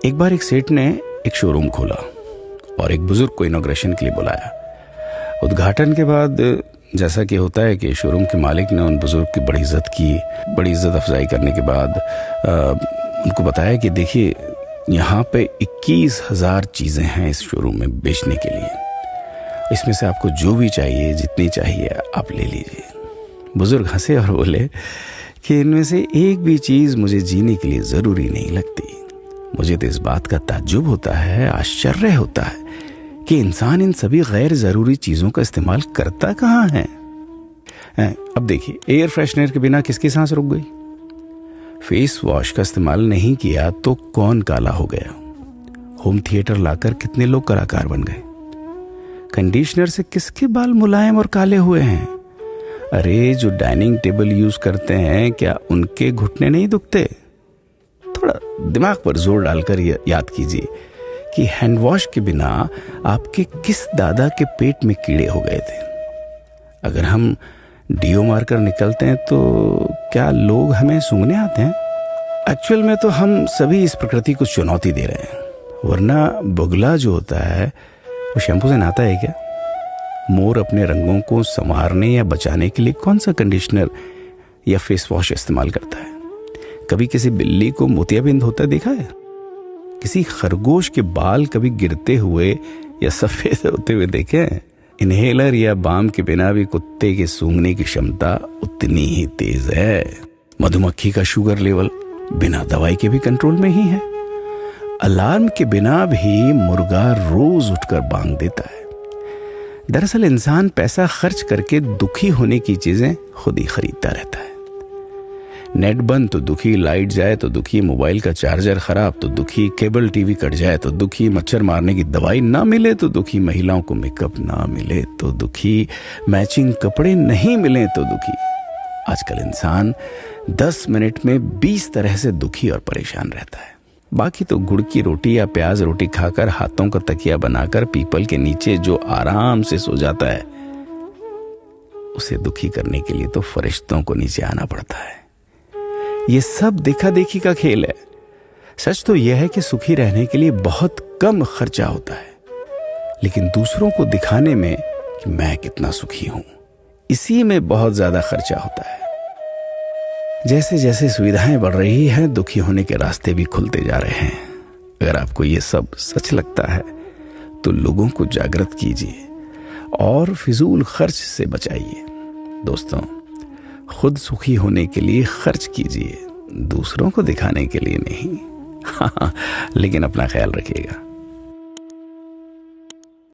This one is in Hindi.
एक बार एक सेठ ने एक शोरूम खोला और एक बुजुर्ग को इनॉग्रेशन के लिए बुलाया। उद्घाटन के बाद जैसा कि होता है कि शोरूम के मालिक ने उन बुजुर्ग की बड़ी इज्जत की। बड़ी इज्जत अफजाई करने के बाद उनको बताया कि देखिए, यहाँ पे 21,000 चीज़ें हैं इस शोरूम में बेचने के लिए। इसमें से आपको जो भी चाहिए, जितनी चाहिए, आप ले लीजिए। बुजुर्ग हंसे और बोले कि इनमें से एक भी चीज़ मुझे जीने के लिए ज़रूरी नहीं लगती। मुझे तो इस बात का ताज्जुब होता है, आश्चर्य होता है कि इंसान इन सभी गैर ज़रूरी चीज़ों का इस्तेमाल करता कहाँ है। अब देखिए, एयर फ्रेशनर के बिना किसकी सांस रुक गई? फेस वॉश का इस्तेमाल नहीं किया तो कौन काला हो गया? होम थिएटर लाकर कितने लोग कलाकार बन गए? कंडीशनर से किसके बाल मुलायम और काले हुए हैं? अरे, जो डाइनिंग टेबल यूज करते हैं, क्या उनके घुटने नहीं दुखते? थोड़ा दिमाग पर जोर डालकर याद कीजिए कि हैंड वॉश के बिना आपके किस दादा के पेट में कीड़े हो गए थे। अगर हम डीओ मारकर निकलते हैं तो क्या लोग हमें सूंघने आते हैं? एक्चुअल में तो हम सभी इस प्रकृति को चुनौती दे रहे हैं, वरना बुगला जो होता है वो शैम्पू से नहाता है क्या? मोर अपने रंगों को संवारने या बचाने के लिए कौन सा कंडीशनर या फेस वॉश इस्तेमाल करता है? कभी किसी बिल्ली को मोतियाबिंद होता देखा है? किसी खरगोश के बाल कभी गिरते हुए या सफेद होते हुए देखे हैं? इनहेलर या बाम के बिना भी कुत्ते के सूंघने की क्षमता उतनी ही तेज है। मधुमक्खी का शुगर लेवल बिना दवाई के भी कंट्रोल में ही है। अलार्म के बिना भी मुर्गा रोज उठकर बांग देता है। दरअसल इंसान पैसा खर्च करके दुखी होने की चीजें खुद ही खरीदता रहता है। नेट बंद तो दुखी, लाइट जाए तो दुखी, मोबाइल का चार्जर खराब तो दुखी, केबल टीवी कट जाए तो दुखी, मच्छर मारने की दवाई ना मिले तो दुखी, महिलाओं को मेकअप ना मिले तो दुखी, मैचिंग कपड़े नहीं मिले तो दुखी। आजकल इंसान 10 मिनट में 20 तरह से दुखी और परेशान रहता है। बाकी तो गुड़ की रोटी या प्याज रोटी खाकर हाथों का तकिया बनाकर पीपल के नीचे जो आराम से सो जाता है, उसे दुखी करने के लिए तो फरिश्तों को नीचे आना पड़ता है। ये सब देखा देखी का खेल है। सच तो यह है कि सुखी रहने के लिए बहुत कम खर्चा होता है, लेकिन दूसरों को दिखाने में कि मैं कितना सुखी हूं, इसी में बहुत ज्यादा खर्चा होता है। जैसे जैसे सुविधाएं बढ़ रही हैं, दुखी होने के रास्ते भी खुलते जा रहे हैं। अगर आपको ये सब सच लगता है तो लोगों को जागृत कीजिए और फिजूल खर्च से बचाइए। दोस्तों, खुद सुखी होने के लिए खर्च कीजिए, दूसरों को दिखाने के लिए नहीं। हाँ, लेकिन अपना ख्याल रखिएगा।